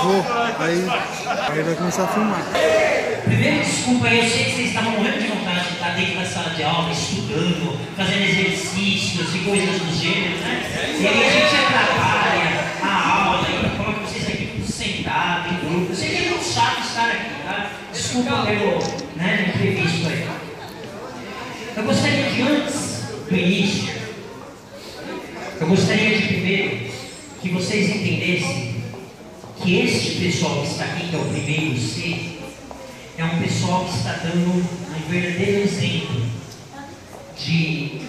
Vou, aí vai começar a filmar. Primeiro, desculpa aí, eu sei que vocês estavam morrendo de vontade de estar dentro da sala de aula, estudando, fazendo exercícios e coisas do gênero, né? E aí a gente atrapalha a aula e coloca vocês aqui tudo sentados, em grupo. Eu sei que é muito chato estar aqui, tá? Desculpa pelo imprevisto aí. Eu gostaria de, antes do início, eu gostaria de primeiro que vocês entendessem que este pessoal que está aqui, que é o primeiro C, é um pessoal que está dando um verdadeiro exemplo de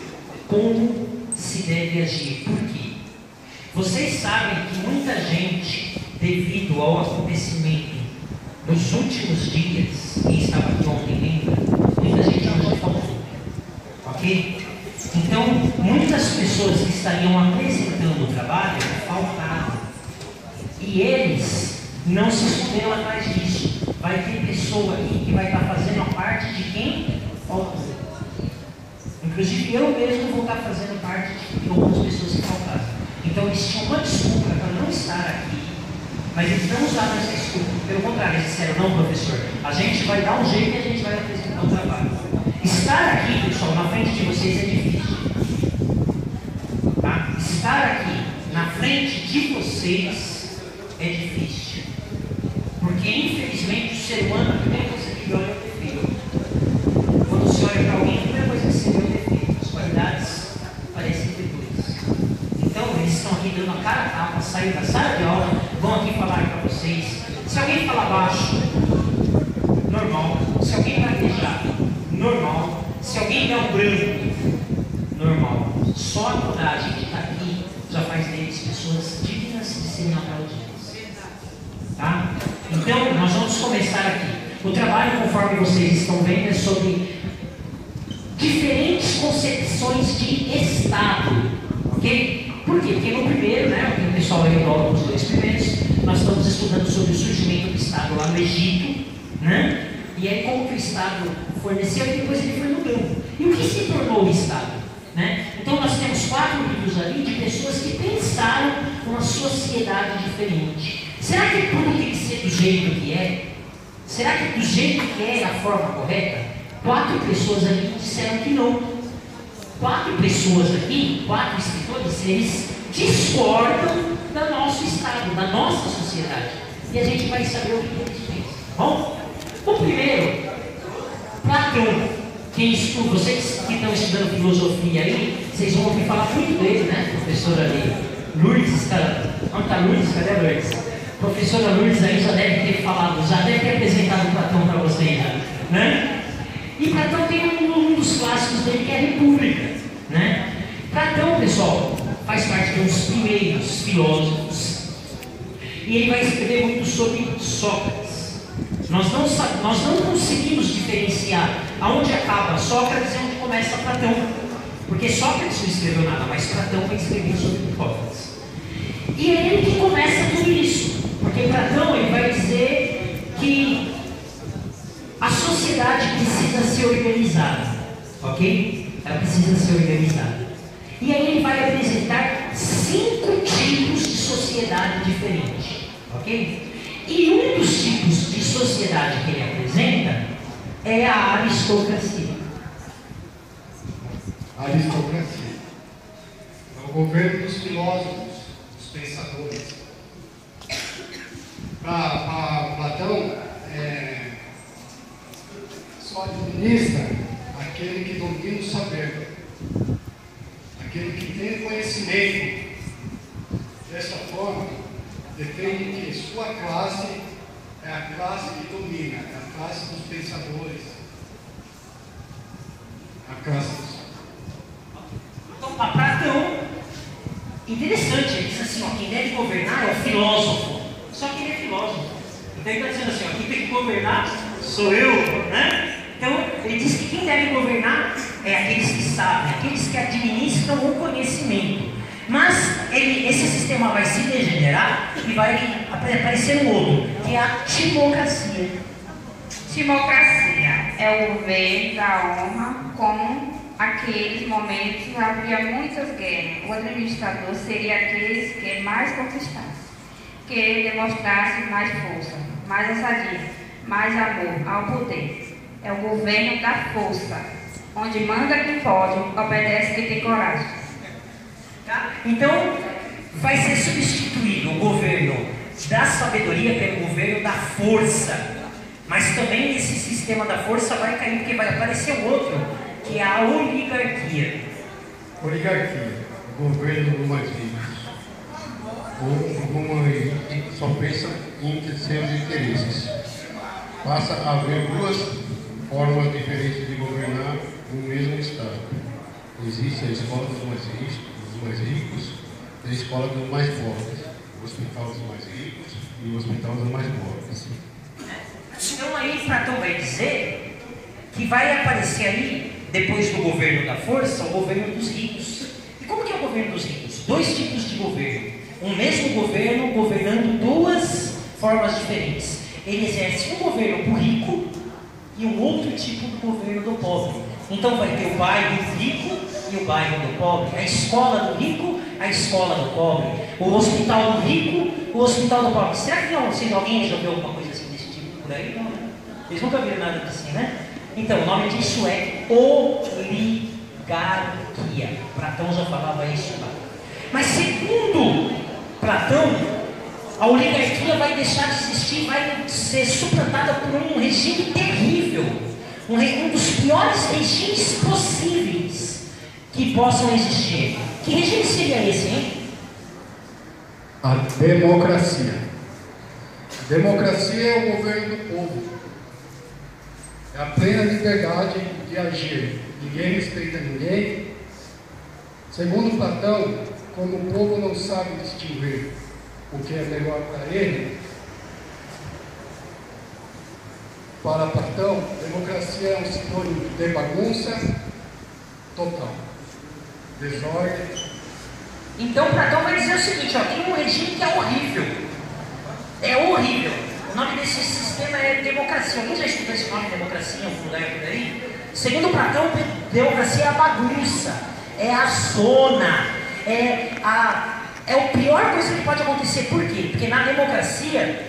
como se deve agir. Por quê? Vocês sabem que muita gente, devido ao acontecimento dos últimos dias, quem estava aqui ontem lembra, muita gente hoje faltou, ok? Então, muitas pessoas que estariam apresentando o trabalho faltaram. E eles não se esconderam atrás disso. Vai ter pessoa aqui que vai estar fazendo a parte de quem faltou. Inclusive eu mesmo vou estar fazendo parte de algumas pessoas que faltaram. Então eles tinham uma desculpa para não estar aqui, mas eles não usaram essa desculpa. Pelo contrário, eles disseram: não, professor, a gente vai dar um jeito e a gente vai apresentar o trabalho. Estar aqui, pessoal, na frente de vocês é difícil. Tá? Estar aqui na frente de vocês é difícil, porque infelizmente o ser humano, a primeira coisa que olha é o defeito. Quando você olha para alguém, a primeira coisa que você vê é o defeito, as qualidades aparecem depois. Então eles estão aqui dando a cara a tapa, saem da sala de aula, vão aqui falar para vocês. Se alguém fala baixo, normal. Se alguém gaguejar, normal. Se alguém der um branco, normal. Só a coragem de estar aqui já faz deles pessoas dignas de serem aplaudidas. Tá? Então, nós vamos começar aqui. O trabalho, conforme vocês estão vendo, é sobre diferentes concepções de Estado. Ok? Por quê? Porque no primeiro, né, o pessoal aí logo nos dois primeiros, nós estamos estudando sobre o surgimento do Estado lá no Egito, né? E aí como que o Estado forneceu e depois ele foi mudando. E o que se tornou o Estado? Né? Então nós temos 4 livros ali de pessoas que pensaram numa sociedade diferente. Será que tudo tem que ser do jeito que é? Será que do jeito que é a forma correta? 4 pessoas ali disseram que não. 4 pessoas aqui, 4 escritores, eles discordam do nosso Estado, da nossa sociedade. E a gente vai saber o que eles pensam. Bom? O primeiro, Platão. Quem estuda, vocês que estão estudando filosofia aí, vocês vão ouvir falar muito dele, né? Professora ali, Lourdes, onde está Lourdes? Cadê a Lourdes? Professora Lourdes aí já deve ter falado, já deve ter apresentado Platão para vocês, né? E Platão tem um dos clássicos dele que é a República, né? Platão, pessoal, faz parte dos primeiros filósofos e ele vai escrever muito sobre Sócrates. Nós não conseguimos diferenciar aonde acaba Sócrates e onde começa Platão, porque Sócrates não escreveu nada, mas Platão vai escrever sobre Sócrates. E é ele que começa tudo isso, porque Platão ele vai dizer que a sociedade precisa ser organizada, ok? Ela precisa ser organizada. E aí ele vai apresentar 5 tipos de sociedade diferente, ok? E um dos tipos de sociedade que ele apresenta é a aristocracia. A aristocracia é o governo dos filósofos, dos pensadores. Para Platão, só administra aquele que domina o saber, aquele que tem conhecimento. Dessa forma, defende que sua classe é a classe que domina, é a classe dos pensadores, a classe dos... Então, para Platão, interessante, ele diz assim, ó, quem deve governar é o filósofo, só que ele é filósofo. Então ele está dizendo assim, ó, quem tem que governar sou eu, né? Então ele diz que quem deve governar é aqueles que sabem, aqueles que administram o conhecimento. Mas esse sistema vai se degenerar e vai aparecer um outro, que é a timocracia. Timocracia é o governo da honra com aqueles momentos havia muitas guerras. O administrador seria aquele que mais conquistasse, que demonstrasse mais força, mais ousadia, mais amor ao poder. É o governo da força, onde manda quem pode, obedece quem tem coragem. Tá? Então, vai ser substituído o governo da sabedoria pelo governo da força. Mas também esse sistema da força vai cair, porque vai aparecer outro, que é a oligarquia. Oligarquia, governo dos mais ricos. Uma elite só pensa em seus interesses. Passa a haver duas formas diferentes de governar o mesmo Estado. Existe a escola dos mais ricos e a escola dos mais pobres. O hospital dos mais ricos e o hospital dos mais pobres. Então aí Platão vai dizer que vai aparecer aí, depois do governo da força, o governo dos ricos. E como que é o governo dos ricos? Dois tipos de governo. Um mesmo governo governando duas formas diferentes. Ele exerce um governo do rico e um outro tipo de governo do pobre. Então vai ter o bairro do rico e o bairro do pobre, a escola do rico, a escola do pobre, o hospital do rico, o hospital do pobre. Será que não, se alguém já viu alguma coisa assim desse tipo por aí? Não, né? Vocês nunca viram nada assim, né? Então, o nome disso é oligarquia. Platão já falava isso lá. Mas segundo Platão, a oligarquia vai deixar de existir, vai ser suplantada por um regime terrível, um dos piores regimes possíveis que possam existir. Que regime seria esse, hein? A democracia. Democracia é o governo do povo. É a plena liberdade de agir. Ninguém respeita ninguém. Segundo Platão, como o povo não sabe distinguir o que é melhor para ele, para Platão, democracia é um sinônimo de bagunça total, desordem. Então Platão vai dizer o seguinte, ó, tem um regime que é horrível. É horrível. O nome desse sistema é democracia. Alguém já estudou esse nome, democracia, em algum lugar por aí? Segundo Platão, democracia é a bagunça, é a zona, é a pior coisa que pode acontecer. Por quê? Porque na democracia,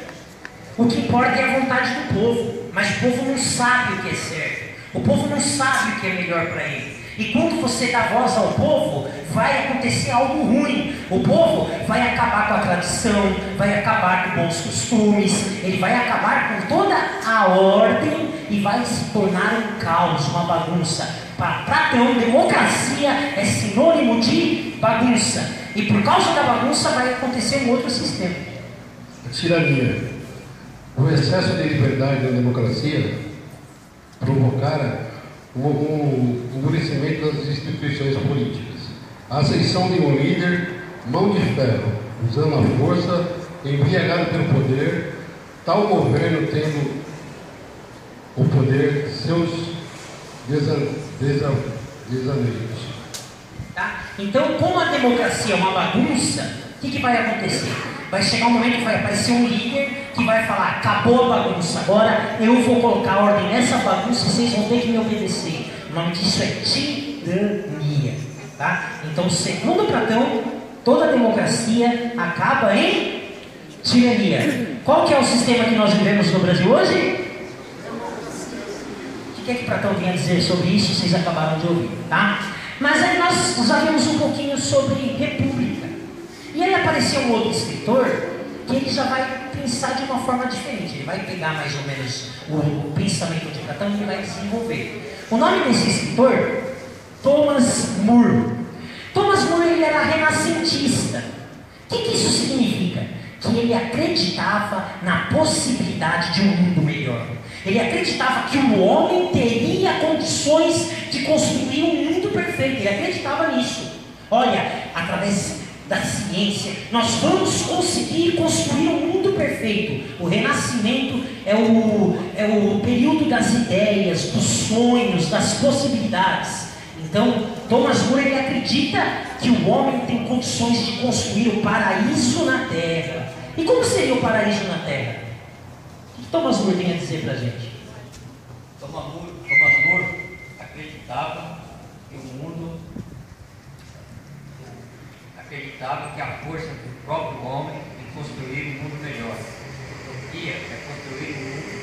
o que importa é a vontade do povo, mas o povo não sabe o que é certo, o povo não sabe o que é melhor para ele. E quando você dá voz ao povo, vai acontecer algo ruim. O povo vai acabar com a tradição, vai acabar com bons costumes, ele vai acabar com toda a ordem e vai se tornar um caos, uma bagunça. Para Platão, democracia é sinônimo de bagunça. E por causa da bagunça vai acontecer um outro sistema. A tirania. O excesso de liberdade da democracia provocara o endurecimento das instituições políticas. A ascensão de um líder, mão de ferro, usando a força, embriagado pelo poder, tal governo tendo o poder, seus desaneios. Tá? Então, como a democracia é uma bagunça, o que vai acontecer? Vai chegar um momento que vai aparecer um líder que vai falar, acabou a bagunça, agora eu vou colocar ordem nessa bagunça e vocês vão ter que me obedecer. O nome disso é tirania. Tá? Então, segundo Platão, toda democracia acaba em tirania. Qual que é o sistema que nós vivemos no Brasil hoje? O que é que Platão vinha dizer sobre isso? Vocês acabaram de ouvir, tá? Mas aí nós já vimos um pouquinho sobre república. E aí apareceu um outro escritor que ele já vai pensar de uma forma diferente. Ele vai pegar mais ou menos o pensamento de Platão e ele vai desenvolver. O nome desse escritor, Thomas More. Thomas More, ele era renascentista. O que isso significa? Que ele acreditava na possibilidade de um mundo melhor. Ele acreditava que o homem teria condições de construir um mundo perfeito. Ele acreditava nisso. Olha, através da ciência, nós vamos conseguir construir um mundo perfeito. O Renascimento é o período das ideias, dos sonhos, das possibilidades. Então, Thomas More, ele acredita que o homem tem condições de construir o paraíso na Terra. E como seria o paraíso na Terra? O que Thomas More tem a dizer para a gente? Thomas More acreditava que o mundo acreditava que a força do próprio homem em construir um mundo melhor. Utopia é construir um mundo,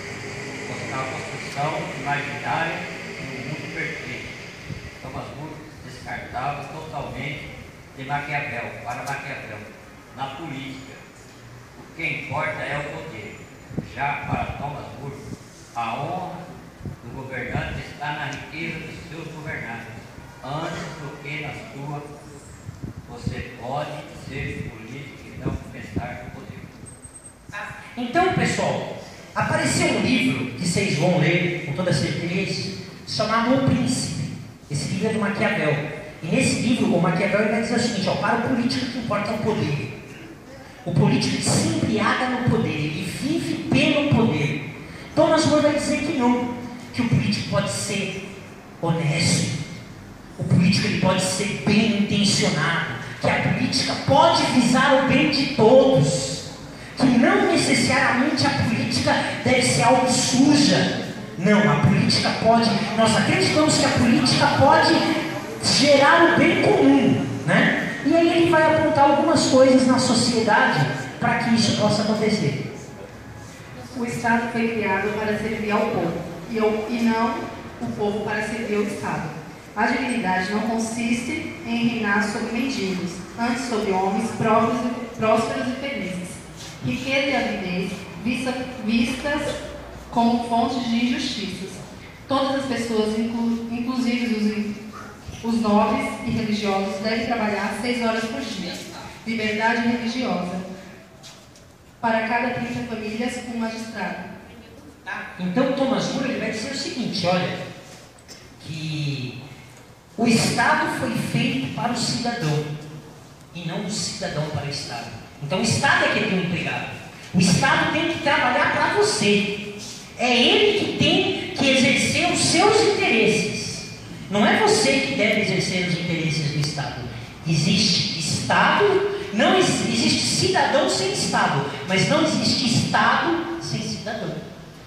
a construção imaginária de um mundo perfeito. Thomas More descartava totalmente de Maquiavel, para Maquiavel, na política. O que importa é o poder. Já para Thomas More, a honra do governante está na riqueza dos seus governantes, antes do que na sua. Você pode ser político e não pensar no poder. Então, pessoal, apareceu um livro que vocês vão ler com toda certeza, chamado O Príncipe. Esse livro é do Maquiavel. E nesse livro, o Maquiavel vai dizer o seguinte: para o político, o que importa é o poder. O político se embriaga no poder, ele vive pelo poder. Thomas More vai dizer que não, que o político pode ser honesto, o político ele pode ser bem intencionado, que a política pode visar o bem de todos, que não necessariamente a política deve ser algo suja. Não, a política pode, nós acreditamos que a política pode gerar o bem comum, né? E aí ele vai apontar algumas coisas na sociedade para que isso possa acontecer. O Estado foi criado para servir ao povo, e não o povo para servir ao Estado. A dignidade não consiste em reinar sobre mendigos, antes sobre homens prósperos e felizes. Riqueza e avidez vistas como fontes de injustiças. Todas as pessoas, inclusive os nobres e religiosos, devem trabalhar 6 horas por dia. Liberdade religiosa. Para cada 30 famílias, um magistrado. Então Thomas More ele vai dizer o seguinte: olha, que o Estado foi feito para o cidadão e não o cidadão para o Estado. Então o Estado é que tem um empregado. O Estado tem que trabalhar para você. É ele que tem que exercer os seus interesses. Não é você que deve exercer os interesses do Estado. Existe Estado, não existe cidadão sem Estado, mas não existe Estado sem cidadão.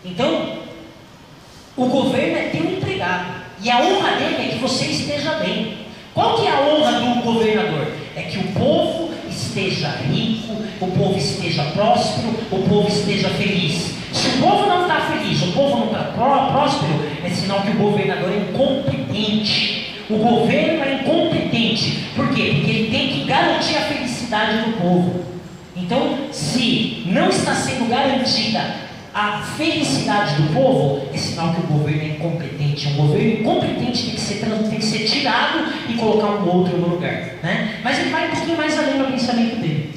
Então, o governo é ter um empregado, e a honra dele é que você esteja bem. Qual que é a honra do governador? É que o povo esteja rico, o povo esteja próspero, o povo esteja feliz. Se o povo não está feliz, o povo não está próspero, é sinal que o governador é incompetente. O governo é incompetente. Por quê? Porque ele tem que garantir a felicidade do povo. Então, se não está sendo garantida a felicidade do povo, é sinal que o governo é incompetente. Um governo incompetente tem que ser tirado e colocar um outro no lugar, né? Mas ele vai um pouquinho mais além no pensamento dele.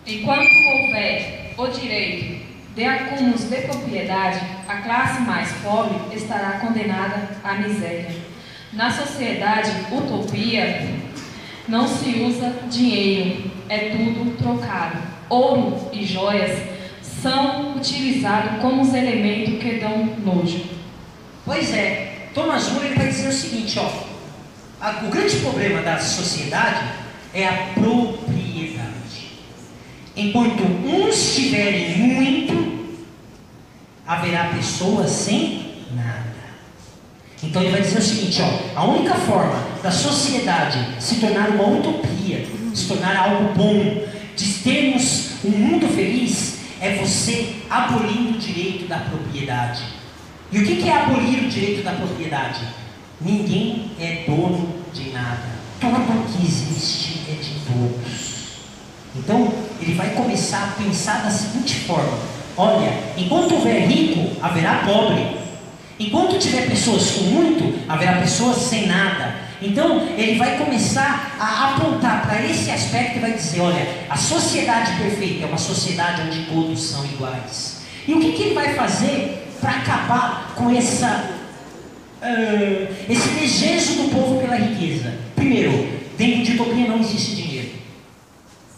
Enquanto houver o direito de acúmulos de propriedade, a classe mais pobre estará condenada à miséria. Na sociedade utopia, não se usa dinheiro, é tudo trocado. Ouro e joias são utilizados como os elementos que dão nojo. Pois é, Thomas More ele vai dizer o seguinte, o grande problema da sociedade é a propriedade. Enquanto uns tiverem muito, haverá pessoas sem nada. Então ele vai dizer o seguinte, a única forma da sociedade se tornar uma utopia, se tornar algo bom, de termos um mundo feliz, é você abolindo o direito da propriedade. E o que é abolir o direito da propriedade? Ninguém é dono de nada. Tudo que existe é de todos. Então, ele vai começar a pensar da seguinte forma: olha, enquanto houver rico, haverá pobre. Enquanto tiver pessoas com muito, haverá pessoas sem nada. Então, ele vai começar a apontar para esse aspecto e vai dizer, olha, a sociedade perfeita é uma sociedade onde todos são iguais. E o que ele vai fazer para acabar com esse desejo do povo pela riqueza? Primeiro, dentro de utopia não existe dinheiro.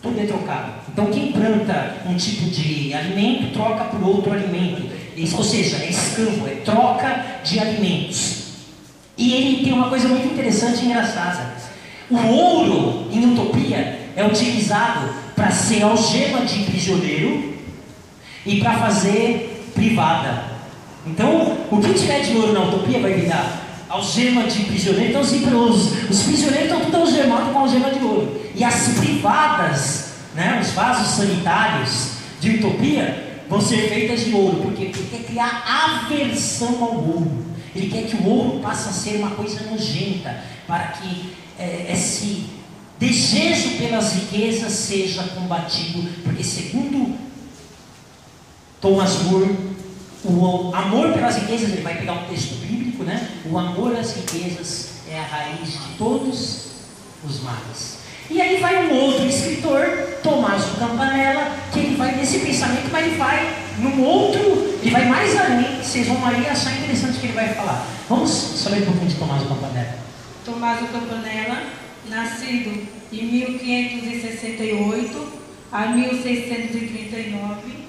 Tudo é trocado. Então quem planta um tipo de alimento troca por outro alimento. Ou seja, é escambo, é troca de alimentos. E ele tem uma coisa muito interessante e engraçada. O ouro em utopia é utilizado para ser algema de prisioneiro e para fazer privada. Então, o que tiver de ouro na utopia vai virar algema de prisioneiro, então os prisioneiros estão tudo algemados com algema de ouro. E as privadas, né, os vasos sanitários de Utopia vão ser feitas de ouro. Por quê? Porque ele quer criar aversão ao ouro. Ele quer que o ouro passe a ser uma coisa nojenta, para que esse desejo pelas riquezas seja combatido. Porque segundo Thomas More, o amor pelas riquezas, ele vai pegar um texto bíblico, né? O amor às riquezas é a raiz de todos os males. E aí vai um outro escritor, Tommaso Campanella, que ele vai nesse pensamento, mas ele vai num outro, ele vai mais além. Vocês vão aí achar interessante o que ele vai falar. Vamos saber um pouquinho de Tommaso Campanella. Tommaso Campanella, nascido em 1568 a 1639,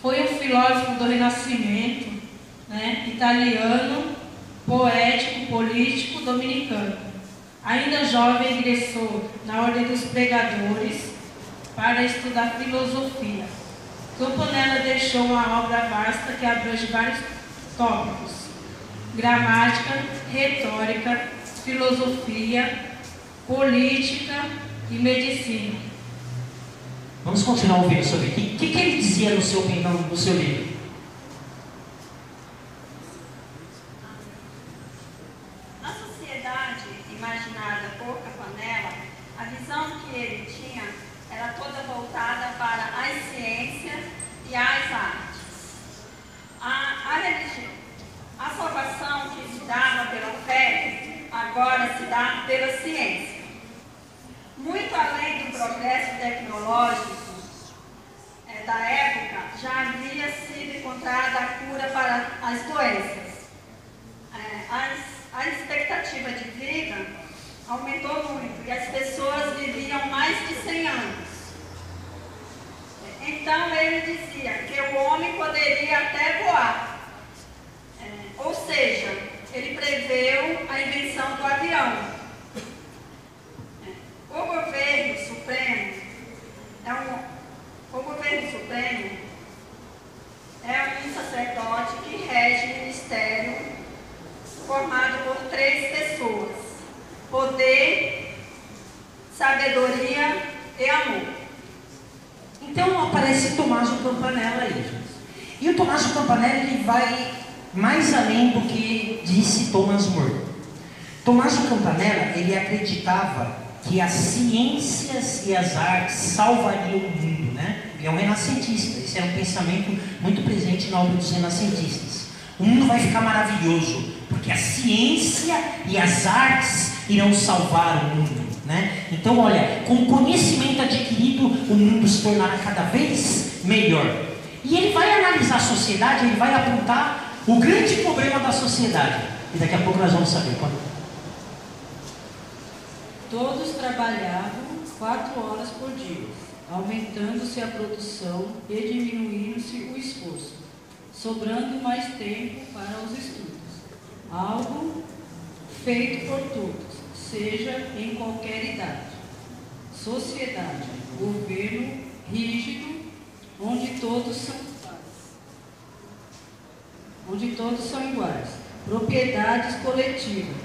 foi um filósofo do Renascimento, né, italiano, poético, político, dominicano. Ainda jovem, ingressou na Ordem dos Pregadores para estudar filosofia. Campanella deixou uma obra vasta que abrange vários tópicos: gramática, retórica, filosofia, política e medicina. Vamos continuar ouvindo sobre o que ele dizia no seu livro. Na sociedade imaginada por Campanella, a visão que ele tinha era toda voltada para as ciências e as artes. A religião, a salvação que se dava pela fé, agora se dá pela ciência. Muito além do progresso tecnológico da época, já havia sido encontrada a cura para as doenças. A expectativa de vida aumentou muito e as pessoas viviam mais de 100 anos. Então ele dizia que o homem poderia até voar. Ou seja, ele preveu a invenção do avião. O governo supremo é um sacerdote que rege o ministério formado por 3 pessoas: poder, sabedoria e amor. Então aparece Tommaso Campanella aí. E o Tommaso Campanella, ele vai mais além do que disse Thomas More. Tommaso Campanella, ele acreditava que as ciências e as artes salvariam o mundo, né? Ele é um renascentista. Esse era um pensamento muito presente na obra dos renascentistas. O mundo vai ficar maravilhoso, porque a ciência e as artes irão salvar o mundo, né? Então, olha, com o conhecimento adquirido, o mundo se tornará cada vez melhor. E ele vai analisar a sociedade, ele vai apontar o grande problema da sociedade. E daqui a pouco nós vamos saber quando. Todos trabalhavam 4 horas por dia, aumentando-se a produção e diminuindo-se o esforço, sobrando mais tempo para os estudos. Algo feito por todos, seja em qualquer idade. Sociedade, governo rígido, onde todos são iguais. Propriedades coletivas,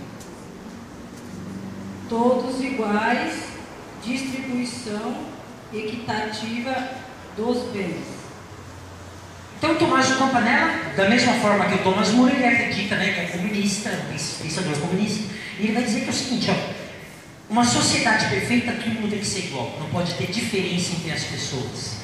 todos iguais, distribuição equitativa dos bens. Então, Tommaso Campanella, da mesma forma que o Thomas More, ele acredita, né, que é comunista, pensador comunista, e ele vai dizer que é o seguinte, ó, uma sociedade perfeita, todo mundo tem que ser igual, não pode ter diferença entre as pessoas.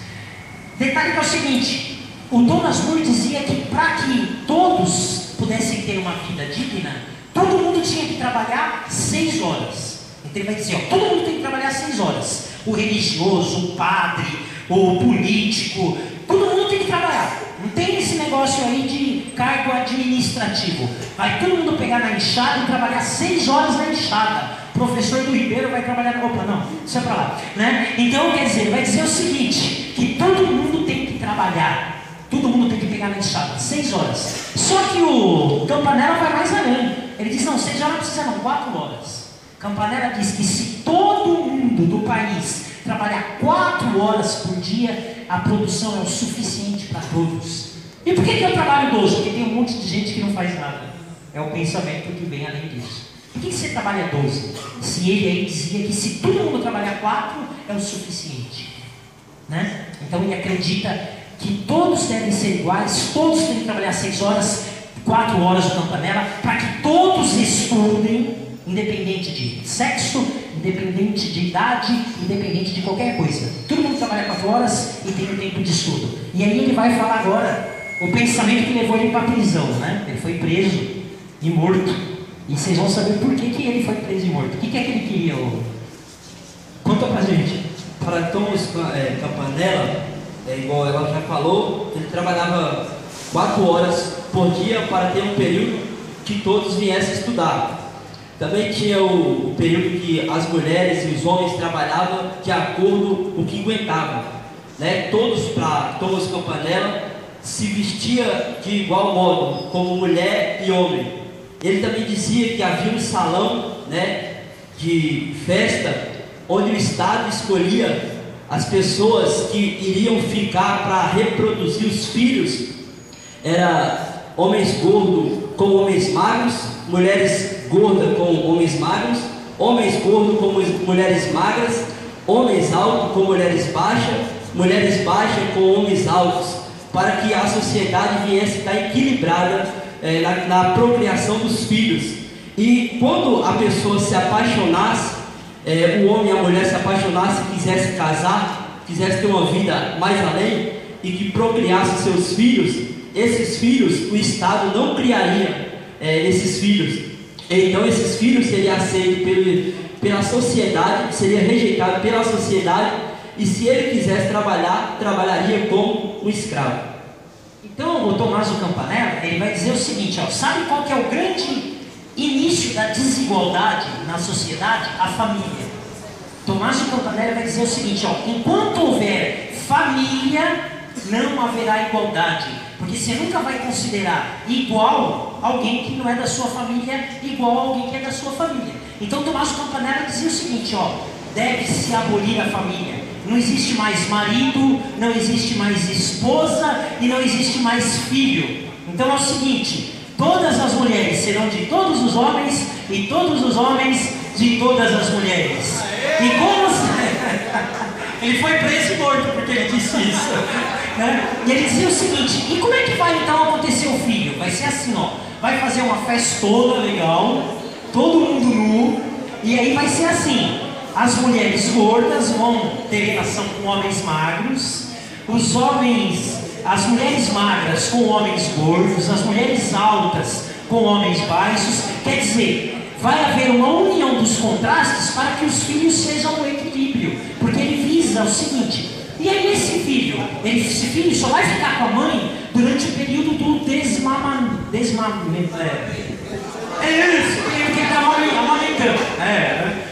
Detalhe que é o seguinte, o Thomas More dizia que para que todos pudessem ter uma vida digna, todo mundo tinha que trabalhar 6 horas. Então ele vai dizer, ó, todo mundo tem que trabalhar 6 horas. O religioso, o padre, o político, todo mundo tem que trabalhar. Não tem esse negócio aí de cargo administrativo. Vai todo mundo pegar na enxada e trabalhar 6 horas na enxada. O professor do Ribeiro vai trabalhar na... Opa, não, isso é pra lá, né? Então, quer dizer, ele vai dizer o seguinte, que todo mundo tem que trabalhar. Todo mundo tem que pegar na enxada, 6 horas. Só que o Campanella vai mais além. Ele diz, não, 6 horas não precisa não, 4 horas. Campanella diz que se todo mundo do país trabalhar 4 horas por dia, a produção é o suficiente para todos. E por que eu trabalho 12? Porque tem um monte de gente que não faz nada. é o pensamento que vem além disso. Por que você trabalha 12? Se ele aí dizia que se todo mundo trabalhar 4 é o suficiente, né? Então ele acredita que todos devem ser iguais, todos têm que trabalhar 6 horas, 4 horas no Campanella, para que todos estudem, independente de sexo, independente de idade, independente de qualquer coisa. Todo mundo trabalha 4 horas e tem um tempo de estudo. E aí ele vai falar agora o pensamento que levou ele para a prisão, né? Ele foi preso e morto. E vocês vão saber por que ele foi preso e morto. O que é que ele queria? Conta pra gente. Para Thomas Campanella, igual ela já falou, ele trabalhava 4 horas por dia para ter um período que todos viessem estudar. Também tinha o período que as mulheres e os homens trabalhavam de acordo com o que aguentavam, né? Todos, para Thomas Campanella, se vestia de igual modo, como mulher e homem. Ele também dizia que havia um salão, né, de festa, onde o Estado escolhia as pessoas que iriam ficar para reproduzir os filhos. Era homens gordos com homens magros, mulheres gordas com homens magros, homens gordos com mulheres magras, homens altos com mulheres baixas com homens altos, para que a sociedade viesse estar equilibrada na procriação dos filhos. E quando a pessoa se apaixonasse, o homem e a mulher se apaixonassem, quisesse casar, quisesse ter uma vida mais além e que procriasse seus filhos, esses filhos o Estado não criaria esses filhos. Então esses filhos seriam aceitos pela sociedade, seria rejeitado pela sociedade, e se ele quisesse trabalhar, trabalharia como um escravo. Então o Tommaso Campanella, ele vai dizer o seguinte, sabe qual que é o grande início da desigualdade na sociedade? A família. Tommaso Campanella vai dizer o seguinte, enquanto houver família, não haverá igualdade, porque você nunca vai considerar igual alguém que não é da sua família, igual alguém que é da sua família. Então Tommaso Campanella dizia o seguinte, deve-se abolir a família. Não existe mais marido, não existe mais esposa e não existe mais filho. Então é o seguinte, todas as mulheres serão de todos os homens e todos os homens de todas as mulheres. E como ele foi preso e morto porque ele disse isso, né? E ele dizia o seguinte, e como é que vai então acontecer o filho? Vai ser assim, vai fazer uma festona legal, todo mundo nu, e aí vai ser assim, as mulheres gordas vão ter relação com homens magros, as mulheres magras com homens gordos, as mulheres altas com homens baixos. Quer dizer, vai haver uma união dos contrastes para que os filhos sejam um equilíbrio, porque ele visa o seguinte, e aí esse filho só vai ficar com a mãe durante o período do desmamamento. É isso, porque ele está amamentando.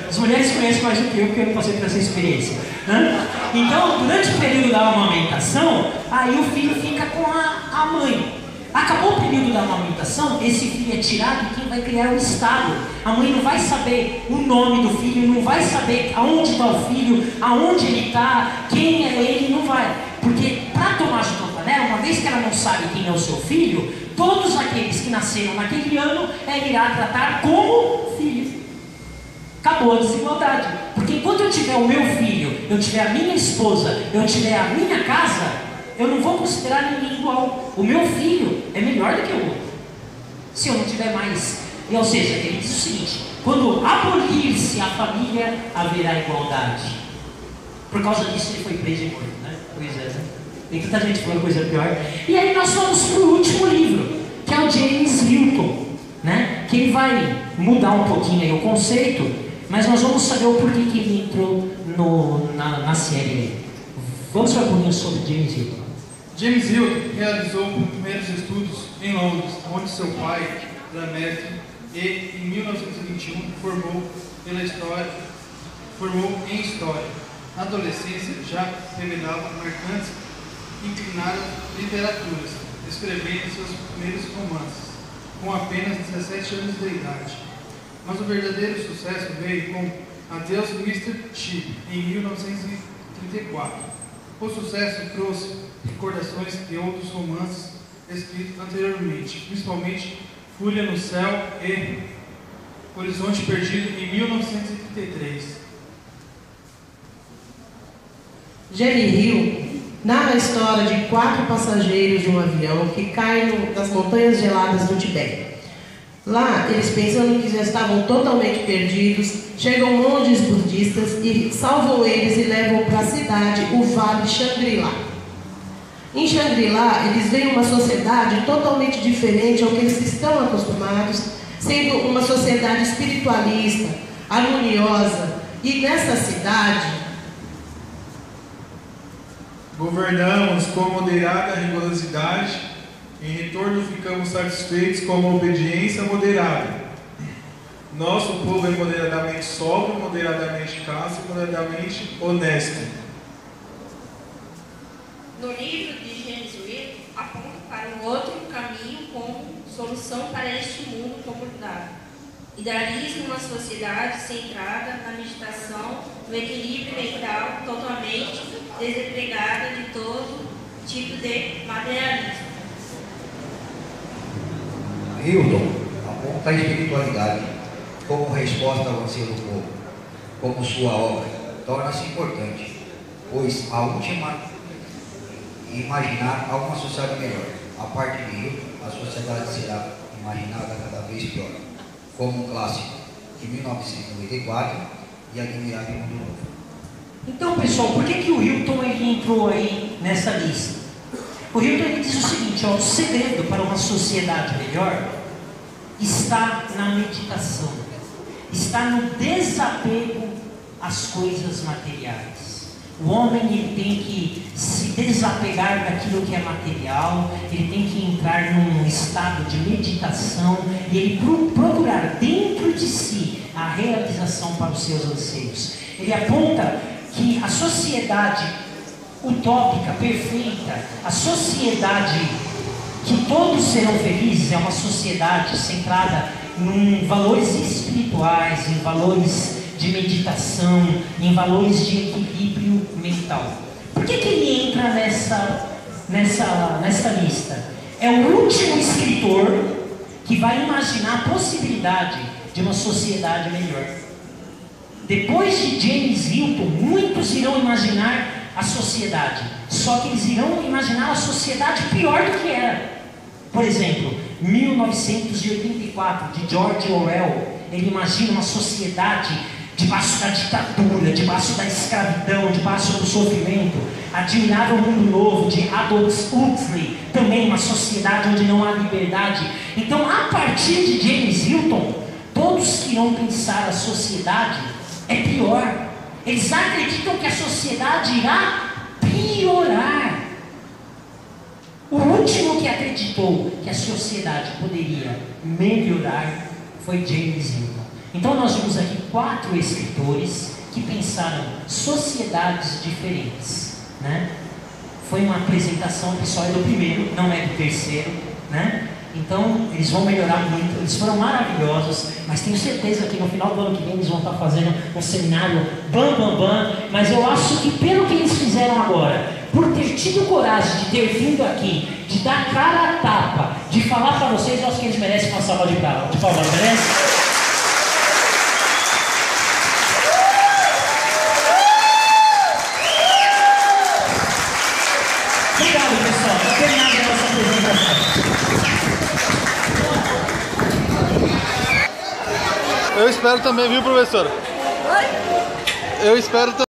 As mulheres conhecem mais do que eu, porque eu não passei por essa experiência, né? Então, durante o período da amamentação, aí o filho fica com a mãe. Acabou o período da amamentação, esse filho é tirado e quem vai criar é o Estado. A mãe não vai saber o nome do filho, não vai saber aonde está o filho, aonde ele está, quem é ele, não vai. Porque para Tommaso Campanella, uma vez que ela não sabe quem é o seu filho, todos aqueles que nasceram naquele ano, ela irá tratar como filho. Acabou a desigualdade. Porque enquanto eu tiver o meu filho, eu tiver a minha esposa, eu tiver a minha casa, eu não vou considerar ninguém igual. O meu filho é melhor do que o outro. Se eu não tiver mais. Ou seja, ele diz o seguinte, quando abolir-se a família, haverá igualdade. Por causa disso ele foi preso e morto, né? Pois é, né? Tem tanta gente falando coisa pior. E aí nós vamos para o último livro, que é o James Hilton, né? Que ele vai mudar um pouquinho aí o conceito, mas nós vamos saber o porquê que ele entrou na série. Vamos falar um pouquinho sobre James Hilton. James Hilton realizou os primeiros estudos em Londres, onde seu pai era mestre, e em 1921 formou em História. Na adolescência já revelava marcantes inclinadas literaturas, escrevendo seus primeiros romances, com apenas 17 anos de idade. Mas o verdadeiro sucesso veio com Adeus Mr. Chip, em 1934. O sucesso trouxe recordações de outros romances escritos anteriormente, principalmente Fúria no Céu e Horizonte Perdido, em 1933. Jenny Hill narra a história de 4 passageiros de um avião que caem nas montanhas geladas do Tibete. Lá, eles pensando que já estavam totalmente perdidos, chegam monges budistas e salvam eles e levam para a cidade, o Vale Shangri-La. Em Shangri-La, eles veem uma sociedade totalmente diferente ao que eles estão acostumados, sendo uma sociedade espiritualista, harmoniosa, e nessa cidade governamos com moderada rigorosidade. Em retorno, ficamos satisfeitos com uma obediência moderada. Nosso povo é moderadamente sóbrio, moderadamente casto e moderadamente honesto. No livro de James Whittle, aponta para um outro caminho como solução para este mundo conturbado. Idealiza uma sociedade centrada na meditação, no equilíbrio mental, totalmente desempregada de todo tipo de materialismo. Hilton aponta a espiritualidade como resposta ao anseio do povo, como sua obra torna-se importante, pois a última imaginar uma sociedade melhor. A partir de Hilton, a sociedade será imaginada cada vez pior, como um clássico de 1994 e Admirável Mundo Novo. Então, pessoal, por que o Hilton ele entrou aí nessa lista? O Hilton ele diz o seguinte, ó, o segredo para uma sociedade melhor está na meditação, está no desapego às coisas materiais. O homem ele tem que se desapegar daquilo que é material, ele tem que entrar num estado de meditação e ele procurar dentro de si a realização para os seus anseios. Ele aponta que a sociedade utópica, perfeita, a sociedade que todos serão felizes é uma sociedade centrada em valores espirituais, em valores de meditação, em valores de equilíbrio mental. Por que ele entra nessa lista? É o último escritor que vai imaginar a possibilidade de uma sociedade melhor. Depois de James Hilton, muitos irão imaginar a sociedade, só que eles irão imaginar a sociedade pior do que era. Por exemplo, 1984, de George Orwell, ele imagina uma sociedade debaixo da ditadura, debaixo da escravidão, debaixo do sofrimento. Admirável Mundo Novo, de Aldous Huxley, também uma sociedade onde não há liberdade. Então, a partir de James Hilton, todos que irão pensar a sociedade é pior. Eles acreditam que a sociedade irá piorar. O último que acreditou que a sociedade poderia melhorar foi James Hilton. Então nós vimos aqui 4 escritores que pensaram sociedades diferentes, né? Foi uma apresentação, o pessoal é do primeiro, não é do terceiro, né? Então eles vão melhorar muito, eles foram maravilhosos, mas tenho certeza que no final do ano que vem eles vão estar fazendo um seminário mas eu acho que pelo que eles fizeram agora, por ter tido coragem de ter vindo aqui, de dar cara a tapa, de falar para vocês, eu acho que eles merecem uma salva de palmas, merece? Obrigado, pessoal. Está terminada a nossa apresentação. Eu espero também, viu, professor? Oi? Eu espero também.